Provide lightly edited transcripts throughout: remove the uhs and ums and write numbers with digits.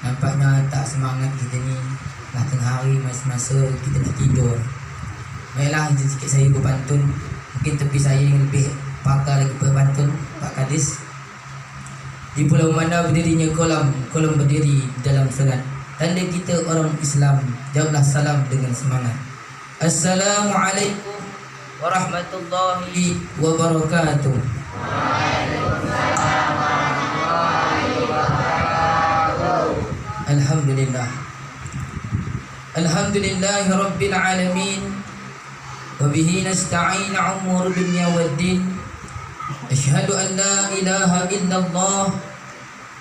Nampaknya tak semangat kita ni. Dah tengah hari masa-masa kita nak tidur. Baiklah, sikit saya berpantun. Mungkin tepi saya yang lebih pakar lagi berpantun, Pak Kadis. Di pulau mana berdirinya kolam berdiri dalam solat. Tanda kita orang Islam, jawablah salam dengan semangat. Assalamualaikum warahmatullahi wabarakatuh. Alhamdulillah. Alhamdulillahi rabbil alamin. Wabihi nasta'in umur dunya waddin. Ashhadu an la ilaha illallah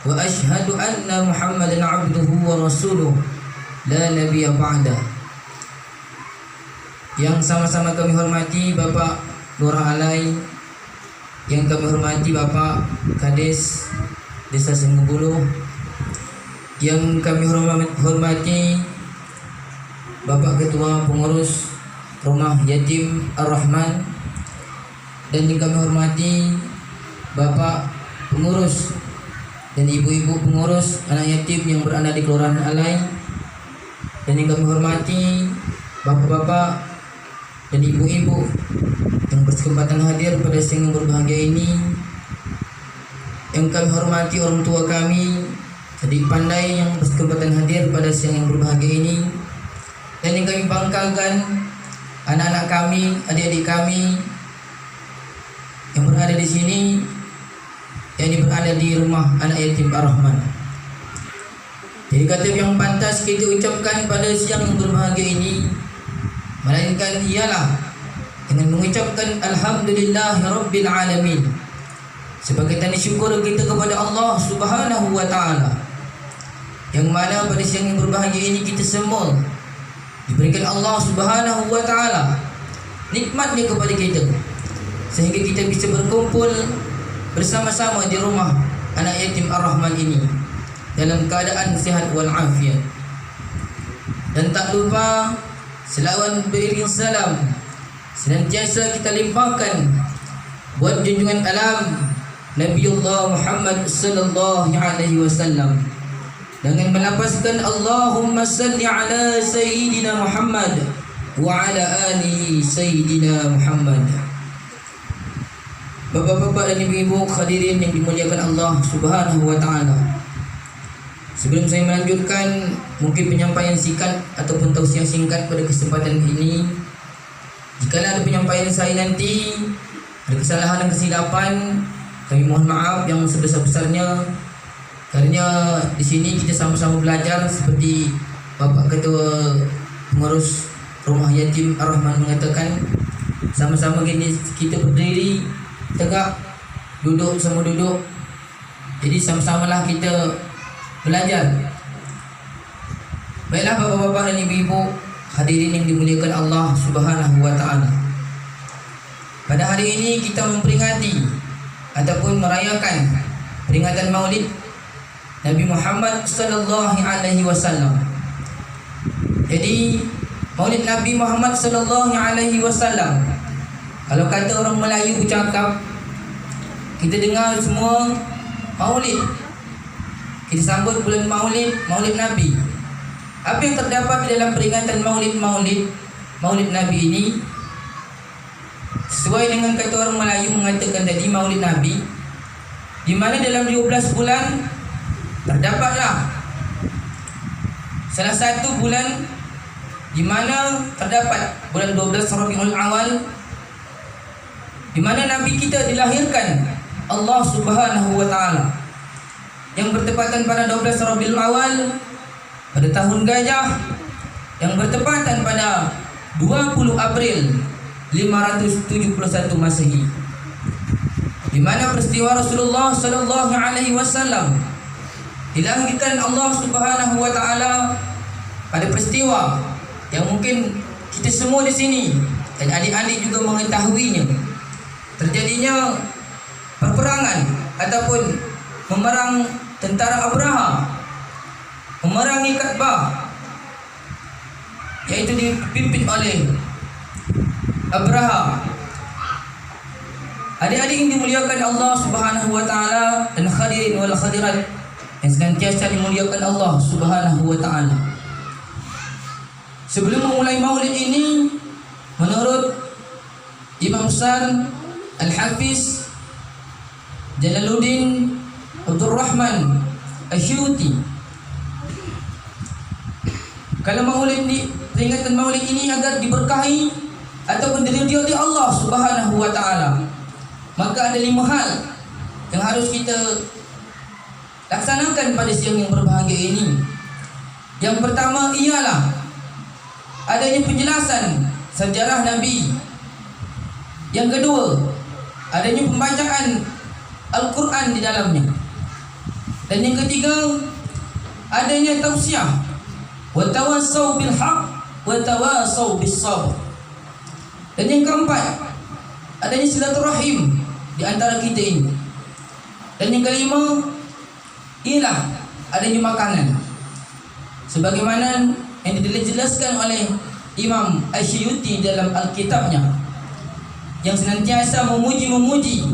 wa ashhadu anna Muhammadan abduhu wa rasuluh la nabiyya ba'dah. Yang sama-sama kami hormati Bapak Lurah Alai, yang kami hormati Bapak Kades Desa Sungguh, yang kami hormati Bapak Ketua Pengurus Rumah Yatim Ar-Rahman, dan yang kami hormati Bapak Pengurus dan Ibu-ibu Pengurus Anak Yatim yang berada di Kelurahan Alai, dan yang kami hormati Bapak-bapak dan Ibu-ibu yang berkesempatan hadir pada siang yang berbahagia ini, yang kami hormati orang tua kami, adik pandai yang berkesempatan hadir pada siang yang berbahagia ini, dan yang kami banggakan anak-anak kami, adik-adik kami yang berada di sini, yang berada di rumah anak yatim Ar-Rahman. Jadi kata yang pantas kita ucapkan pada siang yang berbahagia ini, melainkan ialah dengan mengucapkan Alhamdulillahirabbil alamin, sebagai tanda syukur kita kepada Allah Subhanahu wa taala, yang mana pada siang yang berbahagia ini kita semua diberikan Allah Subhanahu wa taala nikmatnya kepada kita, sehingga kita bisa berkumpul bersama-sama di rumah anak yatim Ar-Rahman ini dalam keadaan sihat wal afiat. Dan tak lupa selawat beriring salam senantiasa kita limpahkan buat junjungan alam Nabiullah Muhammad sallallahu alaihi wasallam, dengan melapaskan Allahumma salli ala Sayyidina Muhammad wa ala alihi Sayyidina Muhammad. Bapak-bapak dan ibu-ibu hadirin yang dimuliakan Allah Subhanahu wa taala, sebelum saya melanjutkan mungkin penyampaian singkat ataupun tausiah singkat pada kesempatan ini, jika ada penyampaian saya nanti ada kesalahan dan kesilapan, kami mohon maaf yang sebesar-besarnya. Karena di sini kita sama-sama belajar, seperti Bapak Ketua Pengurus Rumah Yatim Ar-Rahman mengatakan, sama-sama kita berdiri tegak, duduk sama duduk. Jadi sama-samalah kita belajar. Baiklah bapak-bapak dan ibu-ibu hadirin yang dimuliakan Allah Subhanahu wa taala. Pada hari ini kita memperingati ataupun merayakan peringatan Maulid Nabi Muhammad sallallahu alaihi wasallam. Jadi Maulid Nabi Muhammad sallallahu alaihi wasallam, kalau kata orang Melayu bercakap, kita dengar semua Maulid. Kita sambut bulan Maulid, Maulid Nabi. Apa yang terdapat di dalam peringatan Maulid Nabi ini? Sesuai dengan kata orang Melayu mengatakan tadi, Maulid Nabi, di mana dalam 12 bulan terdapatlah salah satu bulan di mana terdapat bulan 12 Rabiul Awal, di mana Nabi kita dilahirkan Allah Subhanahu wa taala, yang bertepatan pada 12 Rabiul Awal pada tahun gajah, yang bertepatan pada 20 April 571 Masehi, di mana peristiwa Rasulullah sallallahu alaihi wasallam dilahirkan Allah Subhanahu wa taala pada peristiwa yang mungkin kita semua di sini dan adik-adik juga mengetahuinya. Terjadinya perperangan ataupun memerang tentara Abraha, memerangi Ka'bah, yaitu dipimpin oleh Abraha. Adik-adik yang dimuliakan Allah Subhanahu wa taala dan hadirin wal hadirat yang senantiasa dimuliakan Allah Subhanahu wa taala. Sebelum memulai maulid ini, menurut Imam besar Al-Hafiz Jalaluddin Abdul Rahman Asyuti, kalau maulid ini, peringatan maulid ini agar diberkahi ataupun diridhai oleh Allah Subhanahu wa taala, maka ada 5 hal yang harus kita laksanakan pada siang yang berbahagia ini. Yang pertama ialah adanya penjelasan sejarah Nabi. Yang kedua, adanya pembacaan Al-Quran di dalamnya. Dan yang ketiga, adanya tausiah, wa tawassau bil haq wa tawassau bis sabr. Dan yang keempat, adanya silaturahim di antara kita ini. Dan yang kelima ialah adanya makanan, sebagaimana yang dijelaskan oleh Imam Asyuti dalam Alkitabnya, yang senantiasa memuji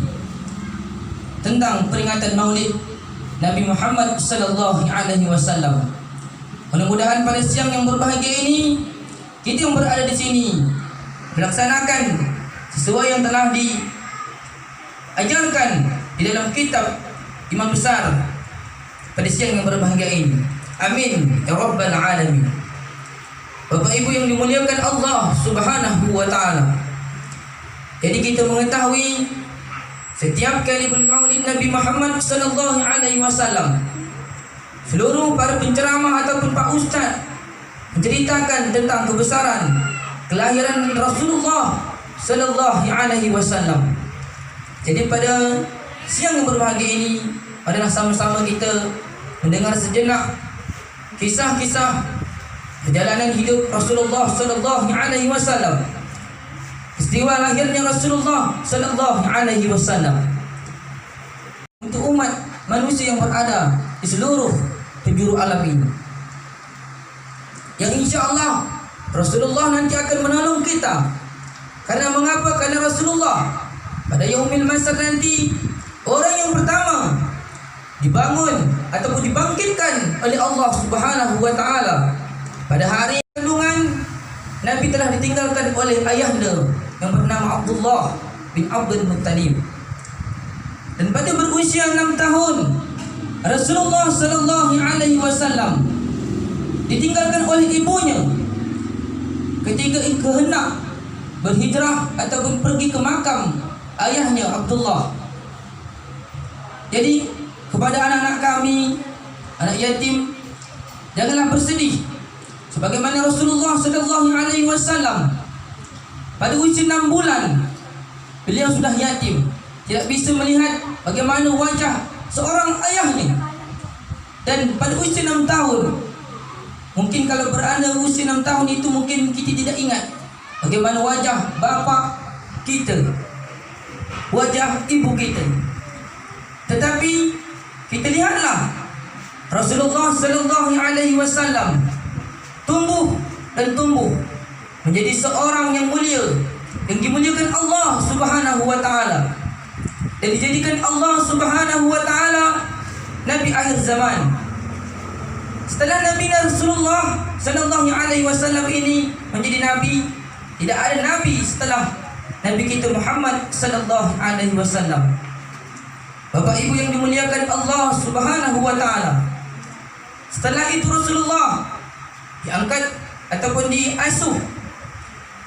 tentang peringatan Maulid Nabi Muhammad sallallahu alaihi wasallam. Mudah-mudahan pada siang yang berbahagia ini, kita yang berada di sini melaksanakan sesuai yang telah diajarkan di dalam kitab Imam besar pada siang yang berbahagia ini. Amin ya rabbal alamin. Bapak Ibu yang dimuliakan Allah Subhanahu wa taala, jadi kita mengetahui setiap kali bermaulid Nabi Muhammad sallallahu alaihi wasallam, seluruh para penceramah ataupun pak ustaz menceritakan tentang kebesaran kelahiran Rasulullah sallallahu alaihi wasallam. Jadi pada siang yang berbahagia ini, marilah sama-sama kita mendengar sejenak kisah-kisah perjalanan hidup Rasulullah sallallahu alaihi wasallam, peristiwa lahirnya Rasulullah sallallahu alaihi wasallam, untuk umat manusia yang berada di seluruh penjuru alam ini, yang insyaallah Rasulullah nanti akan menolong kita. Karena mengapa? Karena Rasulullah pada yaumil mahsyar nanti orang yang pertama dibangun ataupun dibangkitkan oleh Allah Subhanahu wa taala. Pada hari kandungan, Nabi telah ditinggalkan oleh ayahnya yang bernama Abdullah bin Abdul Muttalib. Dan pada berusia 6 tahun, Rasulullah sallallahu alaihi wasallam ditinggalkan oleh ibunya ketika kehendak berhijrah ataupun pergi ke makam ayahnya Abdullah. Jadi kepada anak-anak kami, anak yatim, janganlah bersedih, sebagaimana Rasulullah sallallahu alaihi wasallam pada usia 6 bulan beliau sudah yatim, tidak bisa melihat bagaimana wajah seorang ayahnya. Dan pada usia 6 tahun, mungkin kalau berada usia 6 tahun itu mungkin kita tidak ingat bagaimana wajah bapa kita, wajah ibu kita. Tetapi kita lihatlah Rasulullah sallallahu alaihi wasallam tumbuh dan tumbuh menjadi seorang yang mulia, yang dimuliakan Allah Subhanahu wa taala, dan dijadikan Allah Subhanahu wa taala nabi akhir zaman. Setelah Nabi Rasulullah sallallahu alaihi wasallam ini menjadi nabi, tidak ada nabi setelah Nabi kita Muhammad sallallahu alaihi wasallam. Bapak Ibu yang dimuliakan Allah Subhanahu wa taala, setelah itu Rasulullah diangkat ataupun diasuh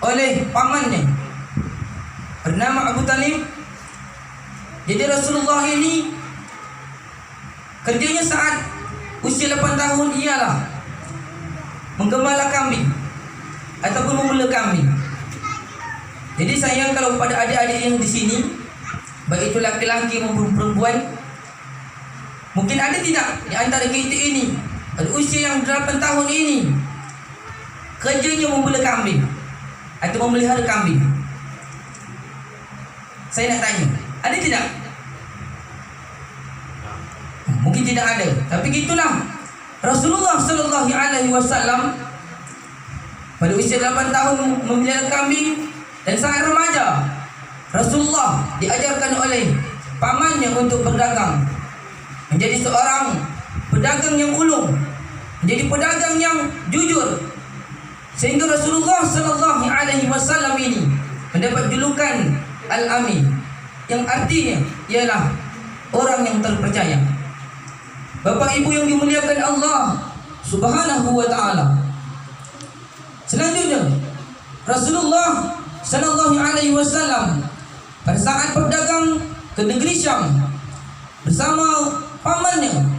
oleh pamannya bernama Abu Talib. Jadi Rasulullah ini kerjanya saat usia 8 tahun ialah menggembala kambing ataupun membela kambing. Jadi sayang kalau pada adik-adik yang di sini, baik itu laki-laki maupun perempuan, mungkin ada tidak di antara kita ini pada usia yang 8 tahun ini kerjanya membela kambing atau memelihara kambing. Saya nak tanya, ada tidak? Mungkin tidak ada. Tapi gitulah Rasulullah sallallahu alaihi wasallam pada usia 8 tahun memelihara kambing, dan saat remaja Rasulullah diajarkan oleh pamannya untuk berdagang, menjadi seorang pedagang yang ulung, menjadi pedagang yang jujur, sehingga Rasulullah sallallahu alaihi wasallam ini mendapat julukan Al-Amin, yang artinya ialah orang yang terpercaya. Bapak Ibu yang dimuliakan Allah Subhanahu wa taala. Selanjutnya, Rasulullah sallallahu alaihi wasallam pada saat berdagang ke negeri Syam bersama pamannya,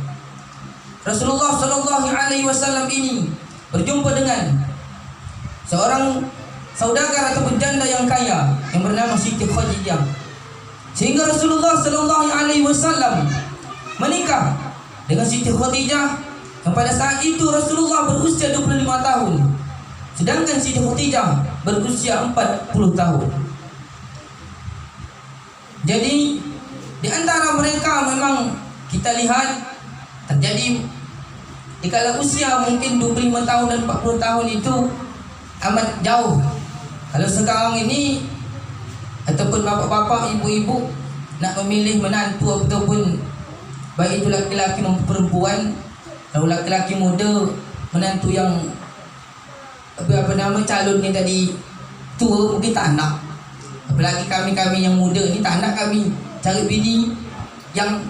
Rasulullah sallallahu alaihi wasallam ini berjumpa dengan seorang saudagar ataupun janda yang kaya yang bernama Siti Khadijah, sehingga Rasulullah sallallahu alaihi wasallam menikah dengan Siti Khadijah yang pada saat itu Rasulullah berusia 25 tahun, sedangkan Siti Khadijah berusia 40 tahun. Jadi di antara mereka memang kita lihat terjadi di kala usia mungkin 25 tahun dan 40 tahun itu amat jauh. Kalau sekarang ini ataupun bapak-bapak, ibu-ibu nak memilih menantu ataupun baik itu laki-laki maupun perempuan, kalau laki-laki muda menantu yang calon ni tadi tua mungkin tak nak. Apalagi kami yang muda ni tak nak kami cari bini yang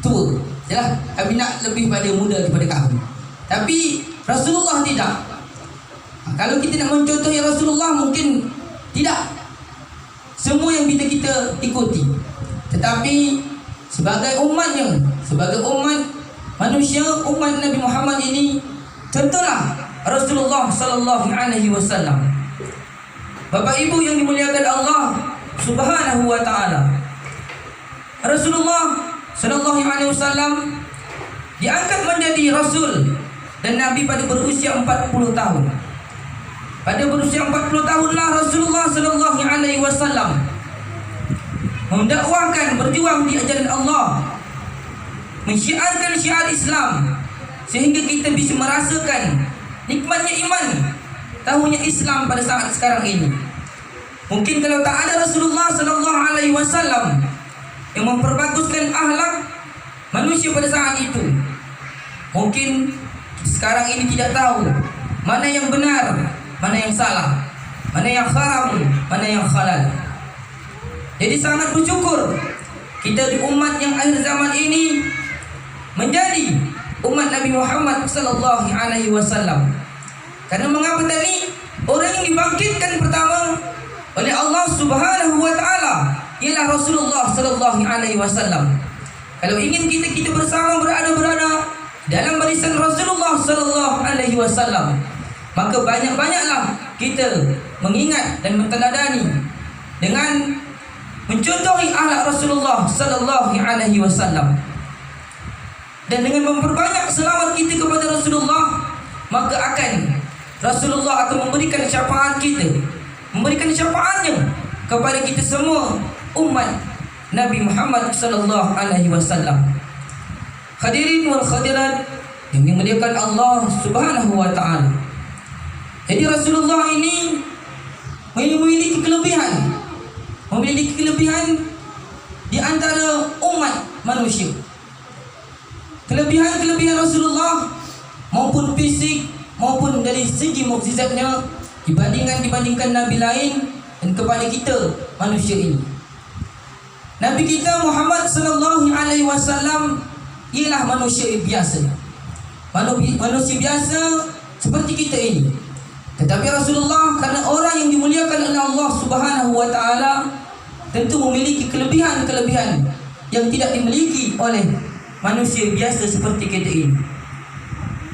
tua. Yalah, kami nak lebih pada muda daripada kami. Tapi Rasulullah tidak. Kalau kita nak mencontohi Rasulullah, mungkin tidak semua yang kita ikuti, tetapi sebagai umatnya, sebagai umat manusia, umat Nabi Muhammad ini, contohlah Rasulullah sallallahu alaihi wasallam. Bapak Ibu yang dimuliakan Allah Subhanahu wa taala, Rasulullah sallallahu alaihi wasallam diangkat menjadi rasul dan nabi pada berusia 40 tahun. Pada berusia 40 tahunlah Rasulullah sallallahu alaihi wasallam mendakwahkan, berjuang di ajaran Allah, mensyiarkan syiar Islam, sehingga kita bisa merasakan nikmatnya iman, tahunya Islam pada saat sekarang ini. Mungkin kalau tak ada Rasulullah sallallahu alaihi wasallam yang memperbaguskan akhlak manusia pada saat itu, mungkin sekarang ini tidak tahu mana yang benar, mana yang salah, mana yang haram, mana yang halal. Jadi sangat bersyukur kita di umat yang akhir zaman ini menjadi umat Nabi Muhammad sallallahu alaihi wasallam. Karena mengapa tadi orang yang dibangkitkan pertama oleh Allah Subhanahu wa taala ialah Rasulullah sallallahu alaihi wasallam. Kalau ingin kita bersama berada dalam barisan Rasulullah sallallahu alaihi wasallam, maka banyak-banyaklah kita mengingat dan menteladani dengan mencontohi akhlak Rasulullah sallallahu alaihi wasallam. Dan dengan memperbanyak selawat kita kepada Rasulullah, maka Rasulullah akan memberikan syafaat kita, memberikan syafaatnya kepada kita semua umat Nabi Muhammad sallallahu alaihi wasallam. Hadirin wal hadirat yang dimuliakan Allah Subhanahu wa taala. Jadi Rasulullah ini memiliki kelebihan di antara umat manusia. Kelebihan Rasulullah maupun fisik maupun dari segi mukjizatnya dibandingkan nabi lain dan kepada kita manusia ini. Nabi kita Muhammad sallallahu alaihi wasallam ialah manusia biasa. Manusia biasa seperti kita ini. Tetapi Rasulullah karena orang yang dimuliakan oleh Allah Subhanahu wa taala, tentu memiliki kelebihan-kelebihan yang tidak dimiliki oleh manusia biasa seperti kita ini.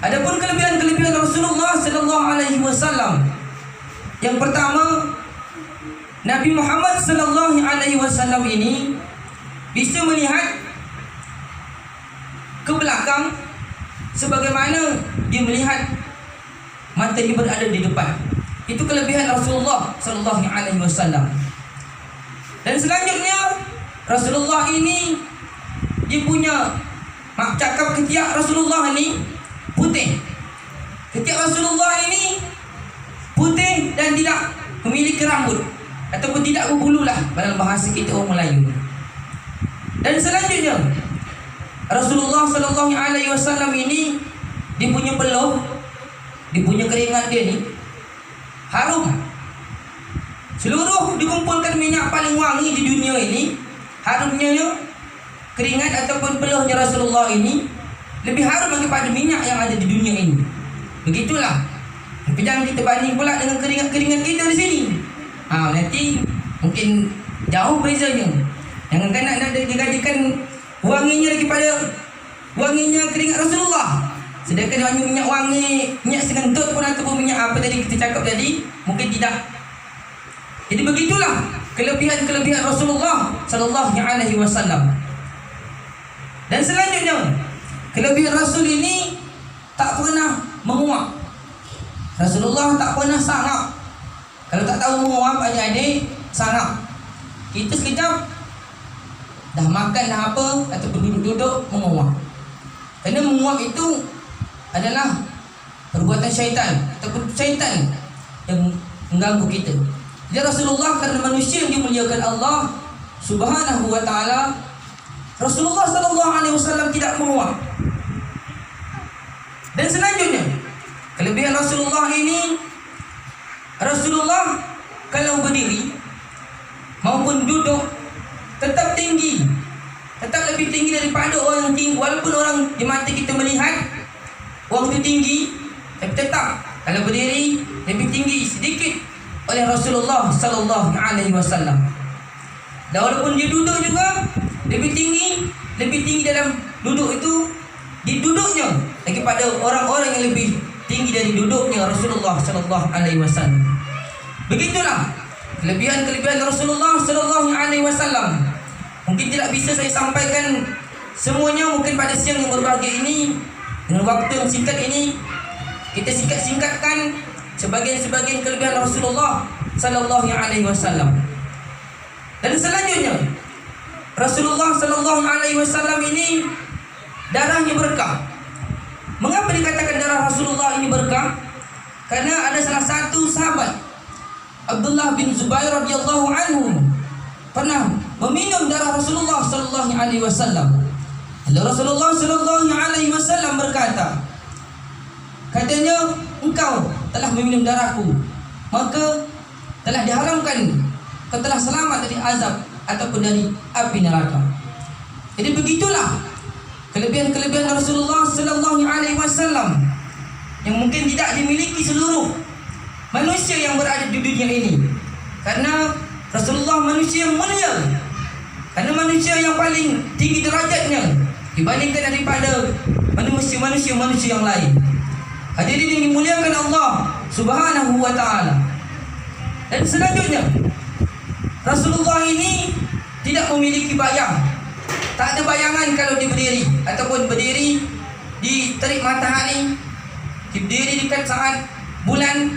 Adapun kelebihan-kelebihan Rasulullah sallallahu alaihi wasallam, yang pertama, Nabi Muhammad sallallahu alaihi wasallam ini bisa melihat ke belakang sebagaimana dia melihat matanya berada di depan. Itu kelebihan Rasulullah sallallahu alaihi wasallam. Dan selanjutnya Rasulullah ini dia punya cakap ketiak Rasulullah ini putih. Ketiak Rasulullah ini putih dan tidak memiliki rambut ataupun tidak berbulu lah dalam bahasa kita orang Melayu. Dan selanjutnya Rasulullah sallallahu alaihi wasallam ini dia punya peluh, dia punya keringat dia ni harum. Seluruh dikumpulkan minyak paling wangi di dunia ini, harumnya keringat ataupun peluhnya Rasulullah ini lebih harum daripada minyak yang ada di dunia ini. Begitulah. Tapi jangan kita banding pula dengan keringat-keringat kita di sini. Nanti mungkin jauh bezanya. Jangankan nak dijadikan wanginya daripada wanginya keringat Rasulullah. Sedangkan hanya minyak wangi, minyak segentut pun ataupun minyak apa tadi kita cakap tadi, mungkin tidak. Jadi begitulah kelebihan-kelebihan Rasulullah sallallahu alaihi wasallam. Dan selanjutnya, kelebihan Rasul ini tak pernah menguap. Rasulullah tak pernah sangap. Kalau tak tahu menguap, adik-adik, sangap. Kita sekejap dah makan dah apa ataupun duduk-duduk menguap. Kerana menguap itu adalah perbuatan syaitan ataupun syaitan yang mengganggu kita. Jadi Rasulullah kerana manusia yang dimuliakan Allah Subhanahu wa taala, Rasulullah sallallahu alaihi wasallam tidak menguap. Dan selanjutnya, kelebihan Rasulullah ini, Rasulullah kalau berdiri maupun duduk tetap tinggi, tetap lebih tinggi daripada orang yang tinggi. Walaupun orang di mata kita melihat orang itu tinggi, tapi tetap kalau berdiri lebih tinggi sedikit oleh Rasulullah sallallahu alaihi wasallam. Dan walaupun dia duduk juga lebih tinggi dalam duduk itu, di duduknya daripada orang-orang yang lebih tinggi dari duduknya Rasulullah sallallahu alaihi wasallam. Begitulah kelebihan-kelebihan Rasulullah sallallahu alaihi wasallam. Mungkin tidak bisa saya sampaikan semuanya, mungkin pada siang yang berbahagia ini dengan waktu yang singkat ini kita singkatkan sebagian-sebagian kelebihan Rasulullah sallallahu alaihi wasallam. Dan selanjutnya, Rasulullah sallallahu alaihi wasallam ini darahnya berkah. Mengapa dikatakan darah Rasulullah ini berkah? Karena ada salah satu sahabat, Abdullah bin Zubair radhiyallahu anhu, pernah meminum darah Rasulullah sallallahu alaihi wasallam. Lalu Rasulullah sallallahu alaihi wasallam berkata, katanya, engkau telah meminum darahku, maka telah diharamkan, kau telah selamat dari azab ataupun dari api neraka. Jadi begitulah kelebihan-kelebihan Rasulullah sallallahu alaihi wasallam yang mungkin tidak dimiliki seluruh manusia yang berada di dunia ini. Karena Rasulullah manusia yang mulia, karena manusia yang paling tinggi derajatnya dibandingkan daripada manusia-manusia yang lain. Hadirin yang dimuliakan Allah Subhanahu wa taala. Dan selanjutnya, Rasulullah ini tidak memiliki bayang. Tak ada bayangan kalau dia berdiri ataupun berdiri di terik matahari, berdiri dekat saat bulan.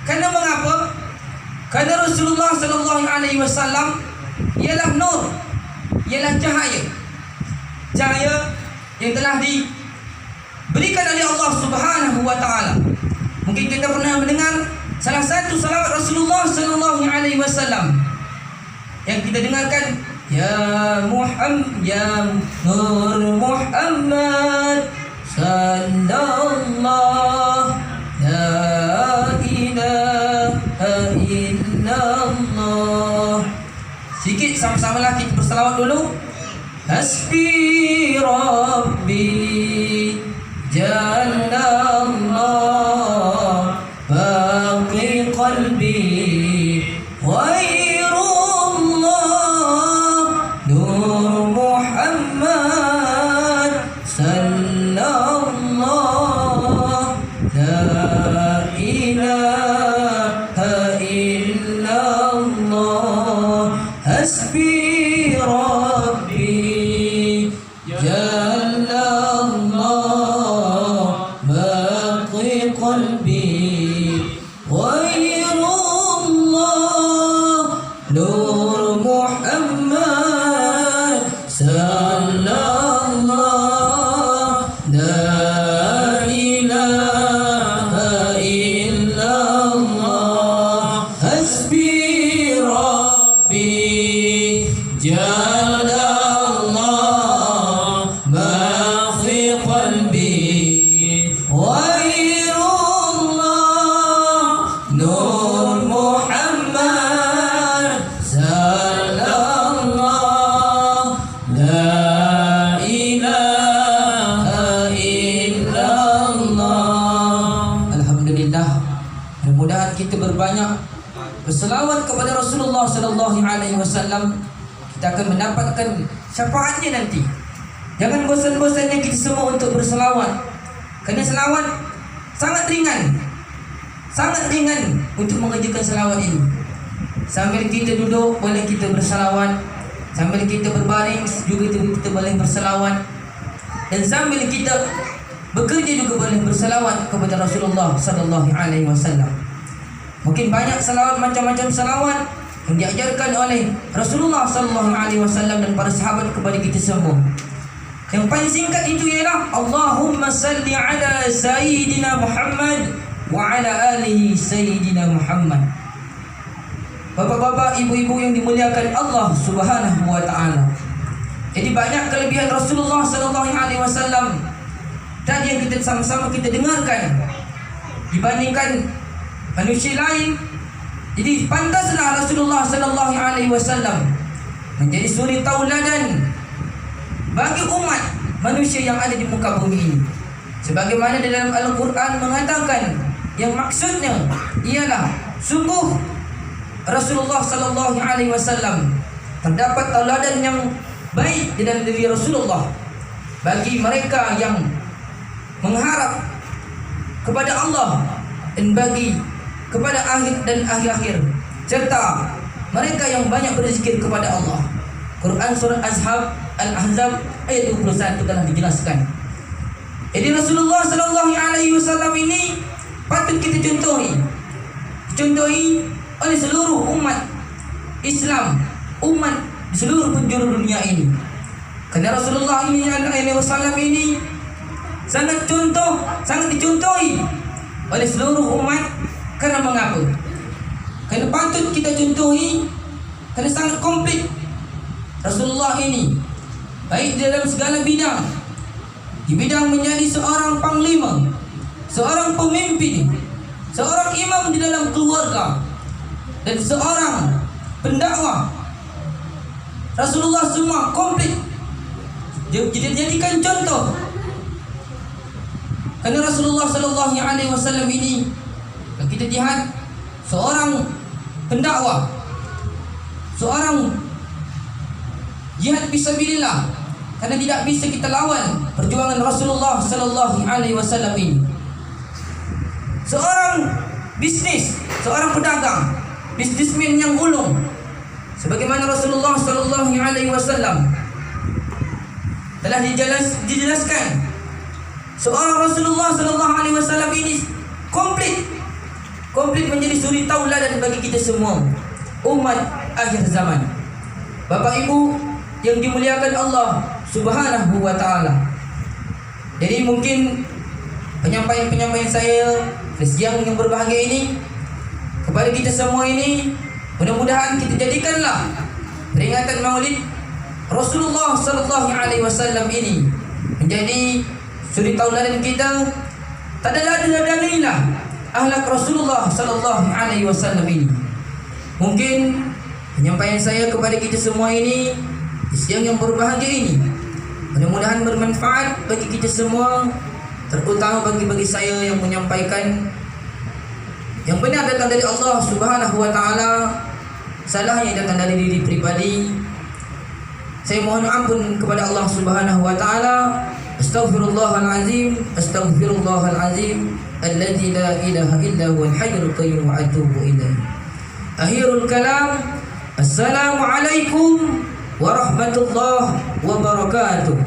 Karena mengapa? Karena Rasulullah sallallahu alaihi wasallam ialah nur, ialah cahaya. Cahaya yang telah diberikan oleh Allah Subhanahu wa taala. Mungkin kita pernah mendengar salah satu salawat Rasulullah sallallahu alaihi wasallam yang kita dengarkan, ya Muhammad, ya Nur Muhammad sallallahu la ilaha illallah. Sikit sama-samalah kita bersalawat dulu. Hasbi Rabbi Jalallah baqi qalbi ghairullah Nur Muhammad sallallahu la ilaha illallah. Hasbi Rabbi Jalallah baqi qalbi ghairullah Nur Muhammad sallallahu la ilaha illallah. Hasbi Rabbi Jalallah berbanyak berselawat kepada Rasulullah sallallahu alaihi wasallam, kita akan mendapatkan syafaatnya nanti. Jangan bosan-bosannya kita semua untuk berselawat. Kerana selawat sangat ringan untuk mengerjakan selawat ini. Sambil kita duduk boleh kita berselawat, sambil kita berbaring juga kita boleh berselawat, dan sambil kita bekerja juga boleh berselawat kepada Rasulullah sallallahu alaihi wasallam. Mungkin banyak selawat, macam-macam selawat yang diajarkan oleh Rasulullah sallallahu alaihi wasallam dan para sahabat kepada kita semua. Yang paling singkat itu ialah Allahumma salli ala Sayyidina Muhammad wa ala alihi Sayyidina Muhammad. Bapak-bapak, ibu-ibu yang dimuliakan Allah Subhanahu wa taala. Jadi banyak kelebihan Rasulullah sallallahu alaihi wasallam tadi yang kita sama-sama kita dengarkan dibandingkan manusia lain. Jadi pantaslah Rasulullah sallallahu alaihi wasallam menjadi suri tauladan bagi umat manusia yang ada di muka bumi ini. Sebagaimana di dalam Al-Quran mengatakan, yang maksudnya ialah sungguh Rasulullah sallallahu alaihi wasallam terdapat tauladan yang baik di dalam diri Rasulullah bagi mereka yang mengharap kepada Allah dan bagi kepada akhir dan akhir-akhir, serta mereka yang banyak berzikir kepada Allah. Quran surah Al-Ahzab ayat 21 telah dijelaskan. Jadi Rasulullah sallallahu alaihi wasallam ini patut kita contohi oleh seluruh umat Islam, umat di seluruh penjuru dunia ini. Karena Rasulullah alaihi wasallam ini sangat dicontohi oleh seluruh umat. Karena mengapa? Karena patut kita contohi, karena sangat komplit Rasulullah ini, baik dalam segala bidang. Di bidang menjadi seorang panglima, seorang pemimpin, seorang imam di dalam keluarga, dan seorang pendakwah. Rasulullah semua komplit dijadikan contoh. Karena Rasulullah sallallahu alaihi wasallam ini, kalau kita lihat, seorang pendakwah, seorang jihad fisabilillah. Karena tidak bisa kita lawan perjuangan Rasulullah sallallahu alaihi wasallam ini. Seorang bisnis, seorang pedagang, bisnismen yang ulung, sebagaimana Rasulullah sallallahu alaihi wasallam telah dijelaskan. Seorang Rasulullah sallallahu alaihi wasallam ini komplit menjadi suri tauladan bagi kita semua umat akhir zaman. Bapak Ibu yang dimuliakan Allah Subhanahu wa taala. Jadi mungkin penyampaian saya di siang yang berbahagia ini kepada kita semua ini, mudah-mudahan kita jadikanlah peringatan Maulid Rasulullah sallallahu alaihi wasallam ini menjadi suri tauladan kita. Tadalanilah akhlak Rasulullah sallallahu alaihi wasallam ini. Mungkin penyampaian saya kepada kita semua ini di siang yang berbahagia ini mudah-mudahan bermanfaat bagi kita semua, terutama bagi saya yang menyampaikan. Yang benar datang dari Allah Subhanahu wa taala, salahnya datang dari diri pribadi. Saya mohon ampun kepada Allah Subhanahu wa taala. Astaghfirullahalazim, astaghfirullahalazim alladzi la ilaha illa huwal hayyul qayyum wa atubu ilaihi. Akhirul kalam, assalamu alaikum warahmatullahi wabarakatuh.